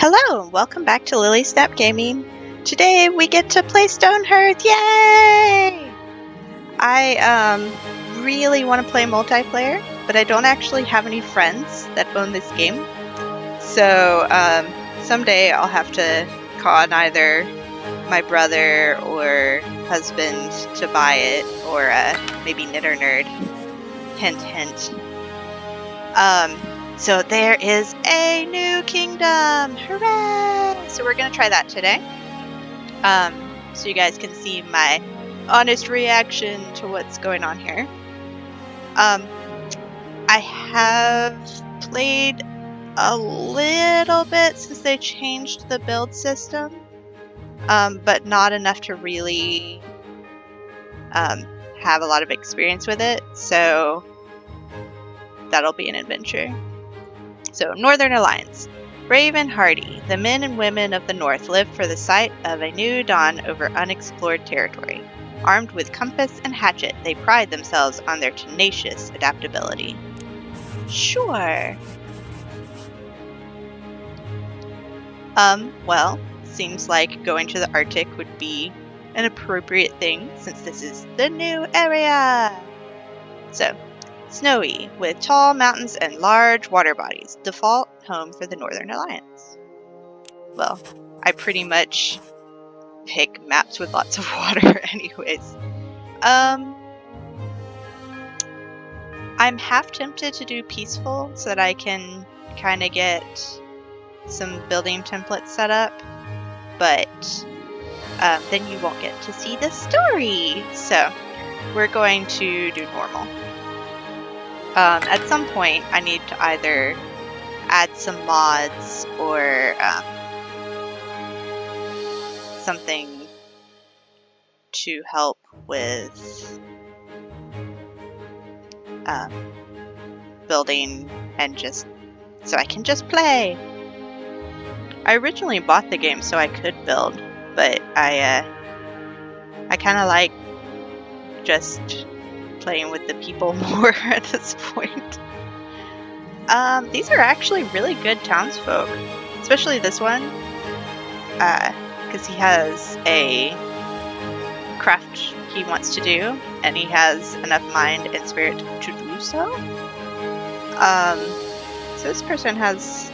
Hello, and welcome back to Lily Step Gaming. Today we get to play Stonehearth, yay! I really want to play multiplayer, but I don't actually have any friends that own this game. So someday I'll have to call on either my brother or husband to buy it, or maybe Knitter Nerd. Hint, hint. So there is a new kingdom! Hooray! So we're going to try that today. So you guys can see my honest reaction to what's going on here. I have played a little bit since they changed the build system, but not enough to really have a lot of experience with it, so that'll be an adventure. So, Northern Alliance. Brave and hardy, the men and women of the North live for the sight of a new dawn over unexplored territory. Armed with compass and hatchet, they pride themselves on their tenacious adaptability. Sure. Well, seems like going to the Arctic would be an appropriate thing since this is the new area. So, snowy, with tall mountains and large water bodies. Default home for the Northern Alliance. Well, I pretty much pick maps with lots of water anyways. I'm half tempted to do peaceful so that I can kind of get some building templates set up, but then you won't get to see the story. So we're going to do normal. At some point, I need to either add some mods or something to help with building and just so I can just play. I originally bought the game so I could build, but I kind of like just playing with the people more at this point. These are actually really good townsfolk, especially this one, because he has a craft he wants to do, and he has enough mind and spirit to do so. So this person has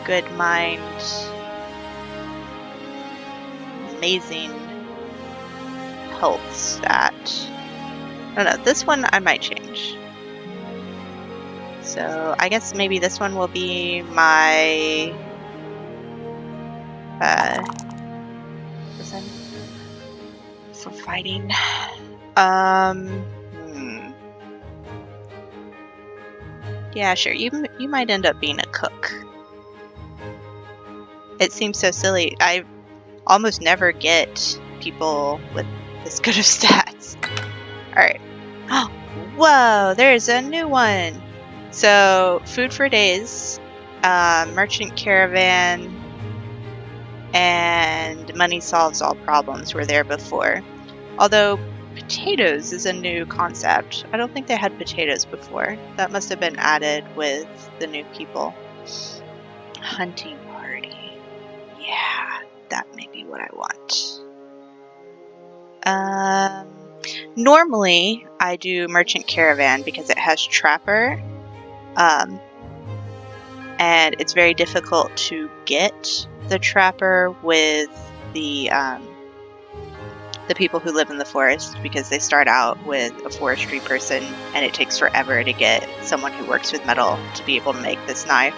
good mind, amazing health stat. I don't know, this one I might change. So I guess maybe this one will be my for fighting. Yeah, sure. You might end up being a cook. It seems so silly. I almost never get people with this good of stats. Alright. Oh, whoa, there's a new one. So, food for days, merchant caravan, and money solves all problems were there before. Although, potatoes is a new concept. I don't think they had potatoes before. That must have been added with the new people. Hunting party. Yeah, that may be what I want. Normally, I do merchant caravan because it has trapper, and it's very difficult to get the trapper with the people who live in the forest because they start out with a forestry person, and it takes forever to get someone who works with metal to be able to make this knife.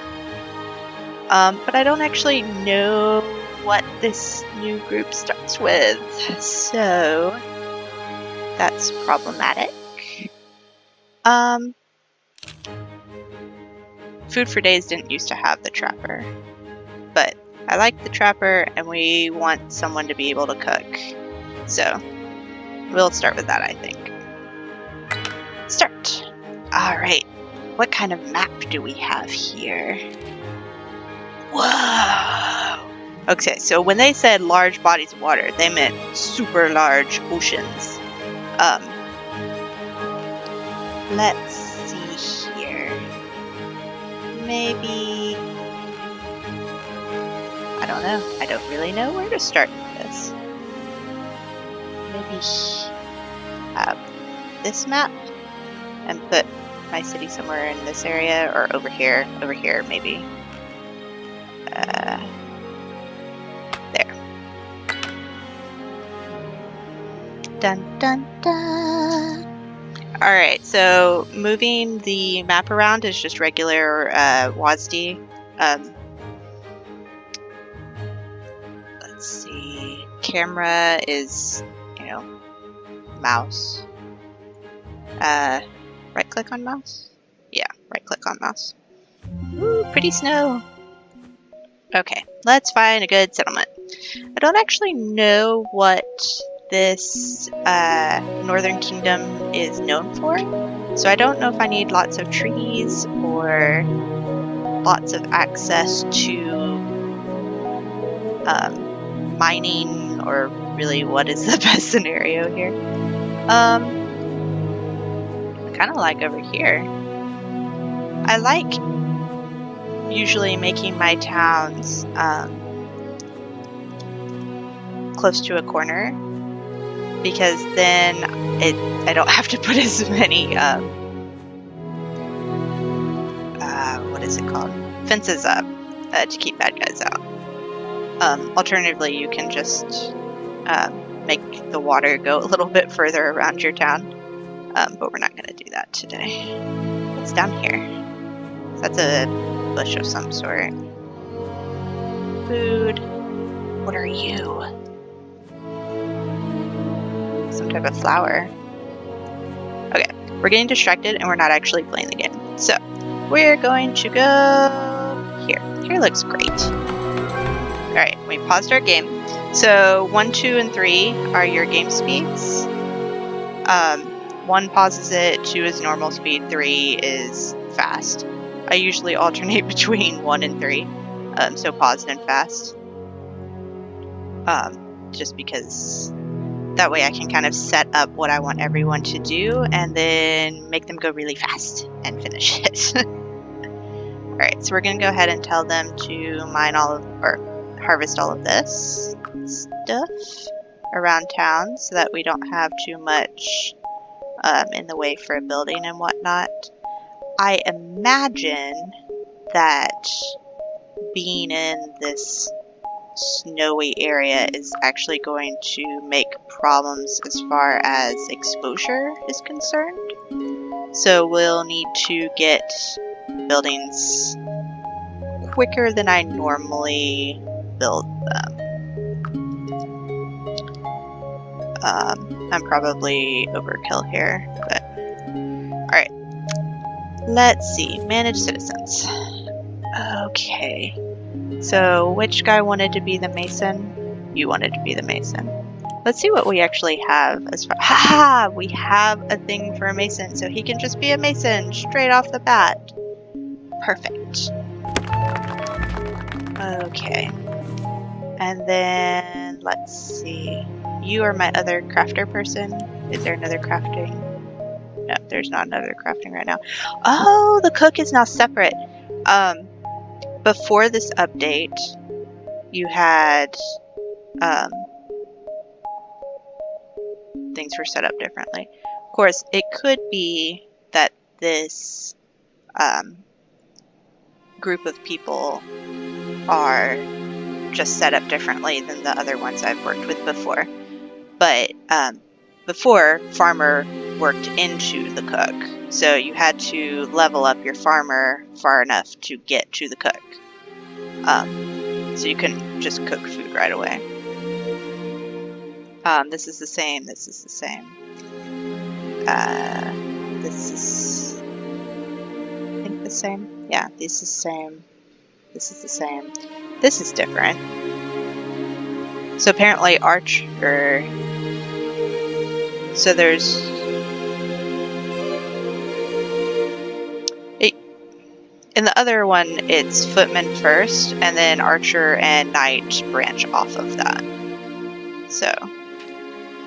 But I don't actually know what this new group starts with, so that's problematic. Food for Days didn't used to have the trapper, but I like the trapper and we want someone to be able to cook, so we'll start with that, I think. Start! Alright, what kind of map do we have here? Whoa! Okay, so when they said large bodies of water, they meant super large oceans. Let's see here. Maybe don't know. I don't really know where to start with this. Maybe have this map and put my city somewhere in this area, or over here maybe. There. Dun dun dun. Alright, so moving the map around is just regular WASD. Let's see. Camera is, mouse. Right click on mouse? Yeah, right click on mouse. Ooh, pretty snow. Okay, let's find a good settlement. I don't actually know what this Northern Kingdom is known for, so I don't know if I need lots of trees or lots of access to mining, or really what is the best scenario here. I kind of like over here. I like usually making my towns close to a corner, because then I don't have to put as many what is it called? Fences up to keep bad guys out. Alternatively, you can just make the water go a little bit further around your town, but we're not going to do that today. What's down here? That's a bush of some sort. Food. What are you? Some type of flower. Okay, we're getting distracted and we're not actually playing the game. So, we're going to go here. Here looks great. Alright, we paused our game. So, 1, 2, and 3 are your game speeds. 1 pauses it, 2 is normal speed, 3 is fast. I usually alternate between 1 and 3, so paused and fast. Just because that way I can kind of set up what I want everyone to do and then make them go really fast and finish it. Alright, so we're going to go ahead and tell them to mine harvest all of this stuff around town so that we don't have too much in the way for building and whatnot. I imagine that being in this snowy area is actually going to make problems as far as exposure is concerned. So we'll need to get buildings quicker than I normally build them. I'm probably overkill here, but alright. Let's see. Manage citizens. Okay. So, which guy wanted to be the mason? You wanted to be the mason. Let's see what we actually have as far— ha! We have a thing for a mason, so he can just be a mason straight off the bat. Perfect. Okay. And then, let's see. You are my other crafter person. Is there another crafting? No, there's not another crafting right now. Oh, the cook is now separate. Before this update, you had things were set up differently. Of course, it could be that this group of people are just set up differently than the other ones I've worked with before. But before, farmer worked into the cook, so you had to level up your farmer far enough to get to the cook. So you couldn't just cook food right away. This is the same, this is the same. This is, I think, the same. Yeah, this is the same. This is the same. This is different. So apparently archer, so there's in the other one it's footman first, and then archer and knight branch off of that. So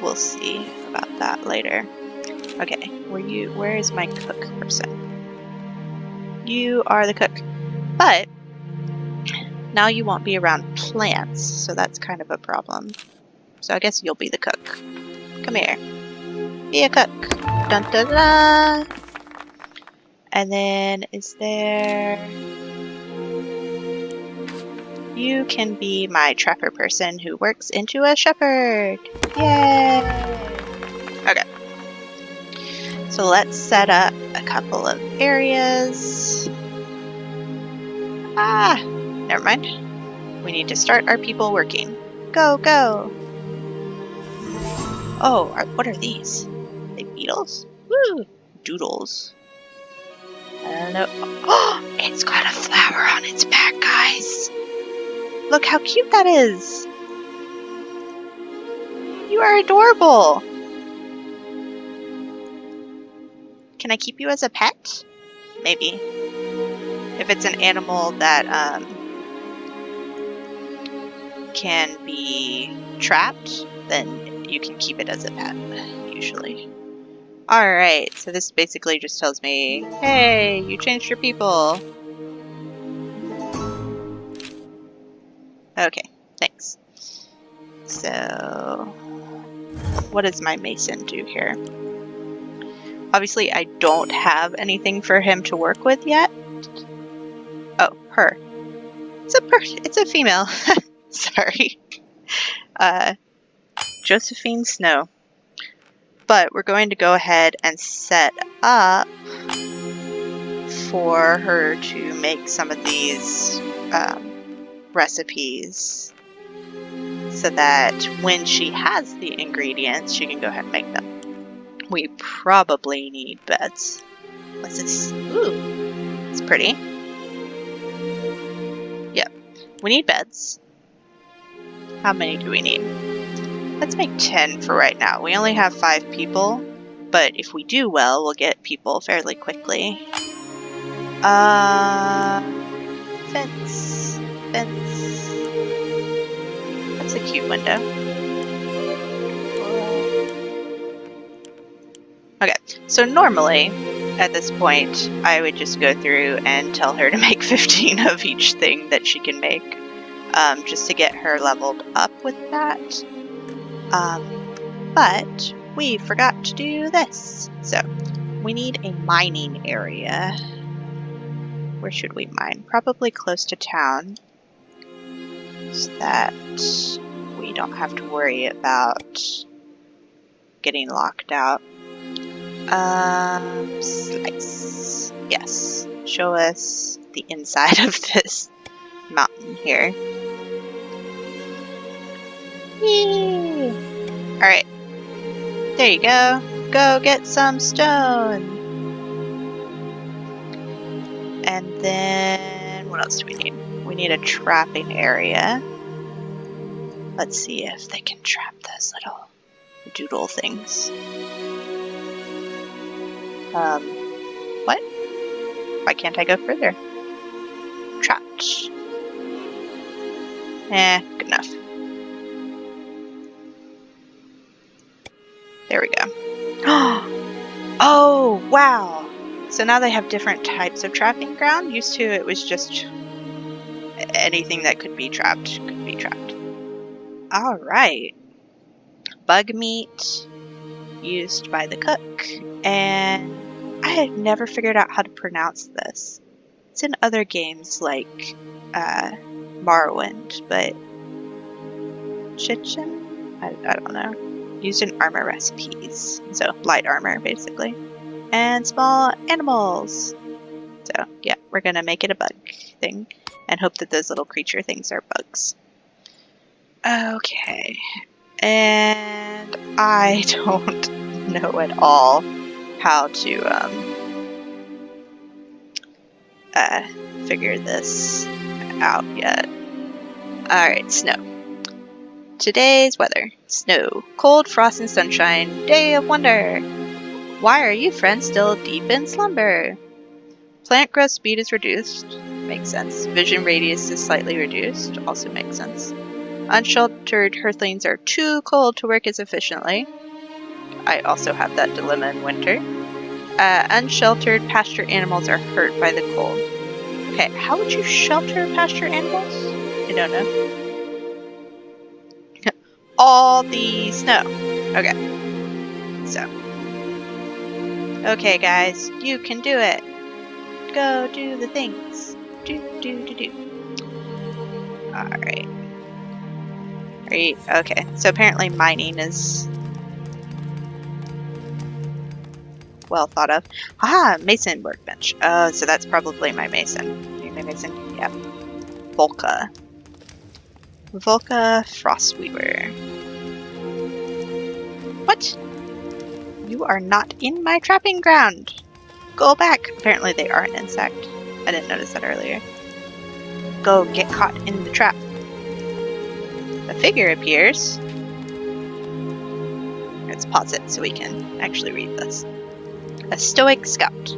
we'll see about that later. Okay, where is my cook person? You are the cook. But Now you won't be around plants, so that's kind of a problem. So I guess you'll be the cook. Come here. Be a cook. Dun dun dun. And then is there... You can be my trapper person who works into a shepherd. Yay! Okay. So let's set up a couple of areas. Ah! Never mind. We need to start our people working. Go, go! Oh, what are these? Are they beetles? Woo! Doodles. I don't know. Oh! It's got a flower on its back, guys! Look how cute that is! You are adorable! Can I keep you as a pet? Maybe. If it's an animal that can be trapped, then you can keep it as a pet, usually. Alright, so this basically just tells me, hey, you changed your people. Okay, thanks. So, what does my mason do here? Obviously, I don't have anything for him to work with yet. Oh, her. It's a female. Sorry. Josephine Snow. But we're going to go ahead and set up for her to make some of these recipes so that when she has the ingredients, she can go ahead and make them. We probably need beds. What's this? Ooh, it's pretty. Yep, we need beds. How many do we need? Let's make 10 for right now. We only have 5 people, but if we do well, we'll get people fairly quickly. Fence. That's a cute window. Okay, so normally, at this point, I would just go through and tell her to make 15 of each thing that she can make, just to get her leveled up with that. But we forgot to do this. So, we need a mining area. Where should we mine? Probably close to town, so that we don't have to worry about getting locked out. Slice. Yes. Show us the inside of this mountain here. Yay! Alright. There you go. Go get some stone. And then, what else do we need? We need a trapping area. Let's see if they can trap those little doodle things. What? Why can't I go further? Trapped. Good enough. There we go. Oh, wow! So now they have different types of trapping ground. Used to, it was just anything that could be trapped could be trapped. Alright. Bug meat used by the cook. And I had never figured out how to pronounce this. It's in other games like Morrowind, but Chichen? I don't know. Used in armor recipes. So, light armor, basically. And small animals. So, yeah, we're gonna make it a bug thing. And hope that those little creature things are bugs. Okay. And I don't know at all how to figure this out yet. Alright, snow. Today's weather. Snow. Cold, frost, and sunshine. Day of wonder. Why are you friends still deep in slumber? Plant growth speed is reduced. Makes sense. Vision radius is slightly reduced. Also makes sense. Unsheltered earthlings are too cold to work as efficiently. I also have that dilemma in winter. Unsheltered pasture animals are hurt by the cold. Okay, how would you shelter pasture animals? I don't know. All the snow. Okay. So. Okay, guys. You can do it. Go do the things. Do. Alright. Okay. So apparently mining is well thought of. Ah, mason workbench. So that's probably my mason. My mason? Yep. Volca Frostweaver. What? You are not in my trapping ground. Go back. Apparently they are an insect. I didn't notice that earlier. Go get caught in the trap. A figure appears. Let's pause it so we can actually read this. A stoic scout.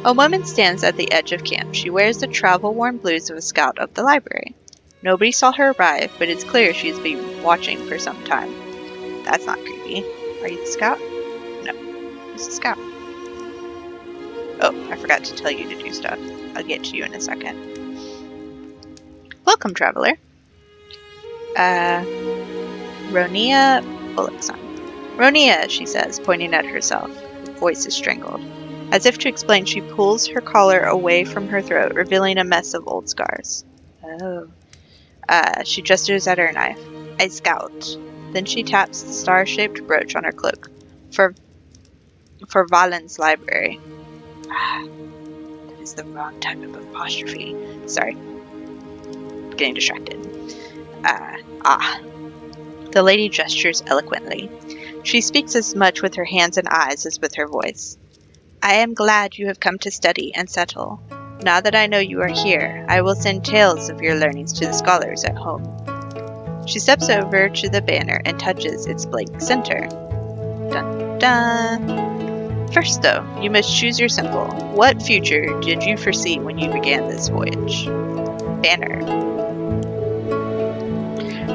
A woman stands at the edge of camp. She wears the travel-worn blues of a scout of the library. Nobody saw her arrive, but it's clear she's been watching for some time. That's not creepy. Are you the scout? No. Who's the scout? Oh, I forgot to tell you to do stuff. I'll get to you in a second. Welcome, traveler. Ronia Bullockson. Ronia, she says, pointing at herself. Her voice is strangled. As if to explain, she pulls her collar away from her throat, revealing a mess of old scars. Oh. She gestures at her knife. I scout. Then she taps the star-shaped brooch on her cloak. For Valen's library. That is the wrong type of apostrophe. Sorry. Getting distracted. The lady gestures eloquently. She speaks as much with her hands and eyes as with her voice. I am glad you have come to study and settle. Now that I know you are here, I will send tales of your learnings to the scholars at home. She steps over to the banner and touches its blank center. Dun dun. First, though, you must choose your symbol. What future did you foresee when you began this voyage? Banner.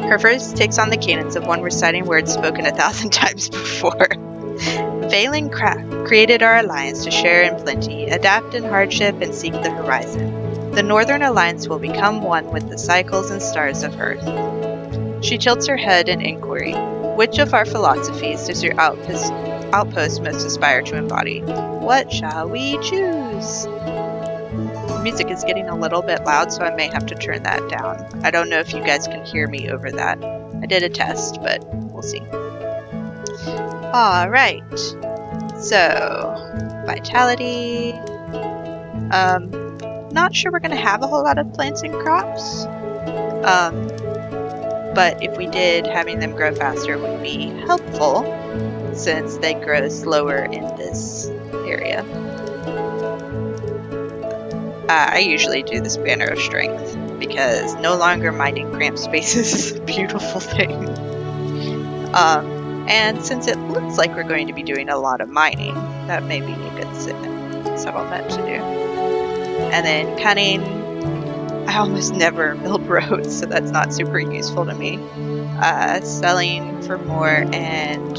Her voice takes on the cadence of one reciting words spoken 1,000 times before. Valen created our alliance to share in plenty, adapt in hardship, and seek the horizon. The Northern Alliance will become one with the cycles and stars of Earth. She tilts her head in inquiry. Which of our philosophies does your outpost most aspire to embody? What shall we choose? The music is getting a little bit loud, so I may have to turn that down. I don't know if you guys can hear me over that. I did a test, but we'll see. Alright. So, vitality. Not sure we're going to have a whole lot of plants and crops. But if we did, having them grow faster would be helpful, since they grow slower in this area. I usually do this banner of strength, because no longer minding cramped spaces is a beautiful thing. And since it looks like we're going to be doing a lot of mining, that may be a good settlement to do. And then cunning, I almost never build roads, so that's not super useful to me. Selling for more, and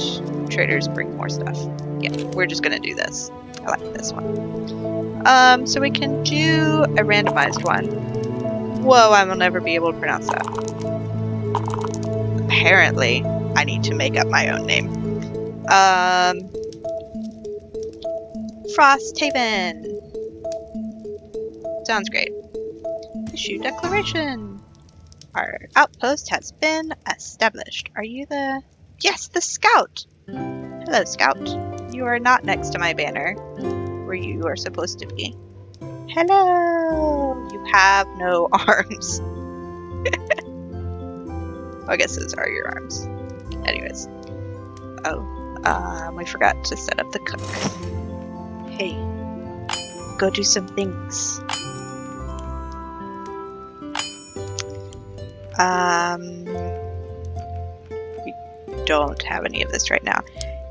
traders bring more stuff. Yeah, we're just gonna do this. I like this one. So we can do a randomized one. Whoa, I will never be able to pronounce that. Apparently, I need to make up my own name. Frosthaven. Sounds great. Issue declaration. Our outpost has been established. Are you the... Yes, the scout! Hello, scout. You are not next to my banner, where you are supposed to be. Hello! You have no arms. I guess those are your arms. Anyways. Oh, we forgot to set up the cook. Hey, go do some things. We don't have any of this right now.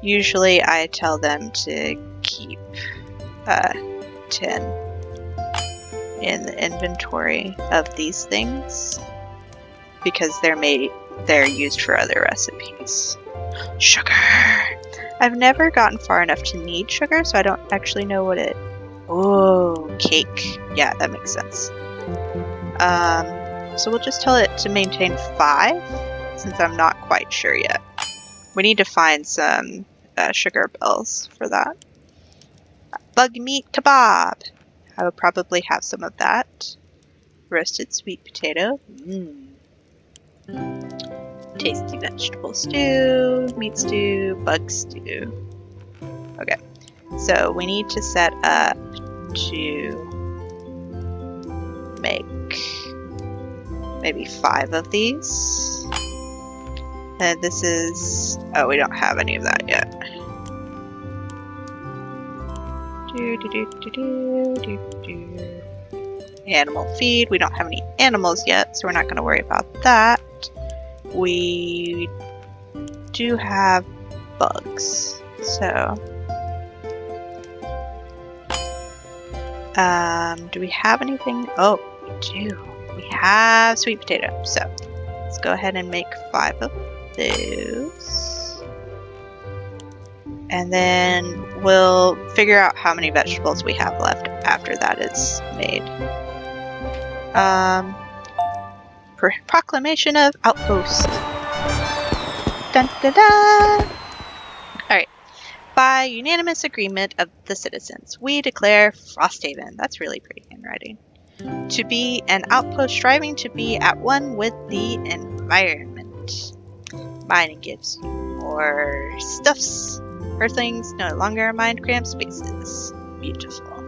Usually I tell them to keep 10 in the inventory of these things because they're used for other recipes. Sugar! I've never gotten far enough to need sugar, so I don't actually know what it... Oh, cake. Yeah, that makes sense. So we'll just tell it to maintain 5, since I'm not quite sure yet. We need to find some sugar bells for that. Bug meat kebab. I would probably have some of that. Roasted sweet potato. Tasty vegetable stew, meat stew, bug stew. Okay, so we need to set up to make maybe 5 of these. And this is... oh, we don't have any of that yet. Animal feed. We don't have any animals yet, so we're not going to worry about that. We do have bugs, so... do we have anything? Oh, we do. We have sweet potato, so let's go ahead and make 5 of those. And then we'll figure out how many vegetables we have left after that is made. Proclamation of Outpost. Dun da da! Alright. By unanimous agreement of the citizens, we declare Frosthaven, that's really pretty handwriting, to be an outpost striving to be at one with the environment. Mining gives you more stuffs. Earthlings no longer mind cramped spaces. Beautiful.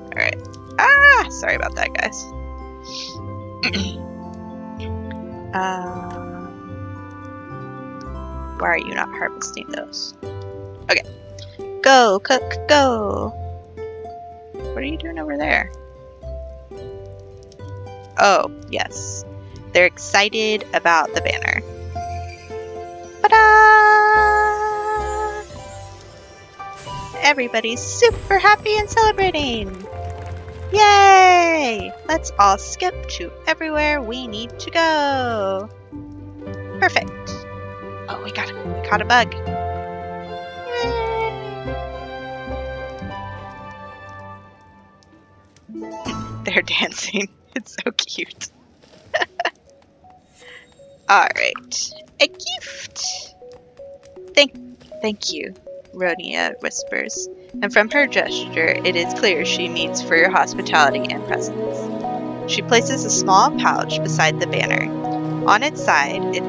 Alright. Ah! Sorry about that, guys. Why are you not harvesting those? Okay. Go, cook, go! What are you doing over there? Oh, yes. They're excited about the banner. Ta-da! Everybody's super happy and celebrating! Yay! Let's all skip to everywhere we need to go. Perfect. Oh, we caught a bug. Yay! They're dancing. It's so cute. Alright. A gift! Thank you, Ronia whispers, and from her gesture it is clear she means for your hospitality and presence. She places a small pouch beside the banner. On its side it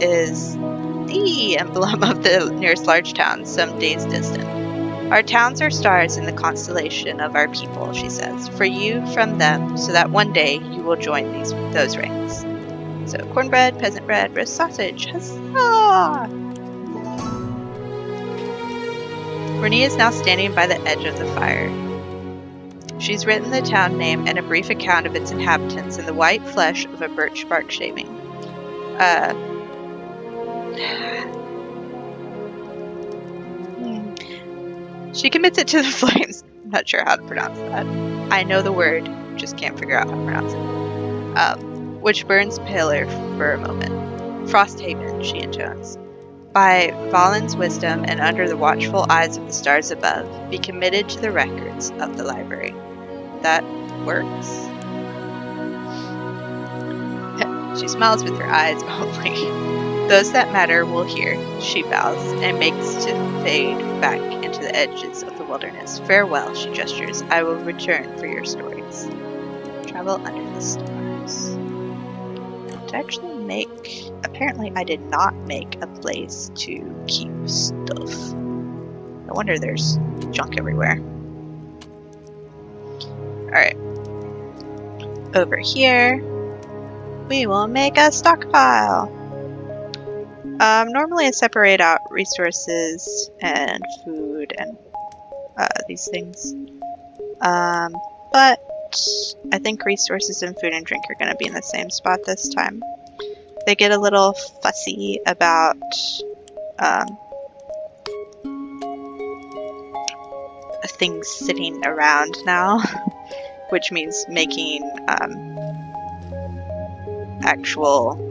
is the emblem of the nearest large town, some days distant. Our towns are stars in the constellation of our people, she says, for you from them, so that one day you will join those ranks. So, cornbread, peasant bread, roast sausage, huzzah! Renee is now standing by the edge of the fire. She's written the town name and a brief account of its inhabitants in the white flesh of a birch bark shaving. She commits it to the flames. I'm not sure how to pronounce that. I know the word, just can't figure out how to pronounce it. Which burns paler for a moment. Frosthaven, she intones. By Valen's wisdom and under the watchful eyes of the stars above, be committed to the records of the library. That works? She smiles with her eyes only. Those that matter will hear, she bows, and makes to fade back into the edges of the wilderness. Farewell, she gestures. I will return for your stories. Travel under the stars. To actually make... Apparently I did not make a place to keep stuff. No wonder there's junk everywhere. Alright. Over here, we will make a stockpile. Normally I separate out resources and food and these things. But I think resources and food and drink are going to be in the same spot this time. They get a little fussy about things sitting around now, which means making actual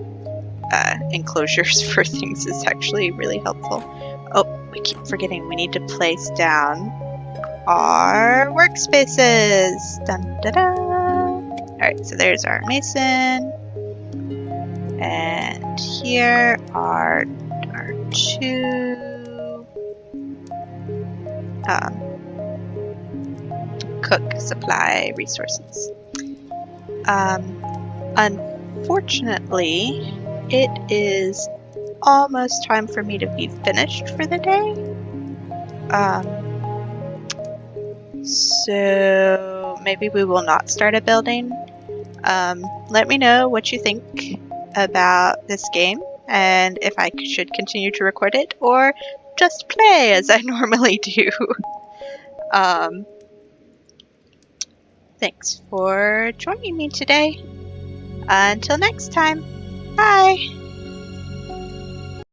enclosures for things is actually really helpful. Oh, we keep forgetting we need to place down our workspaces. Dun, da, da. Alright, so there's our mason. And here are our two cook supply resources. Unfortunately, it is almost time for me to be finished for the day. So maybe we will not start a building. Let me know what you think about this game and if I should continue to record it or just play as I normally do. Thanks for joining me today. Until next time, bye!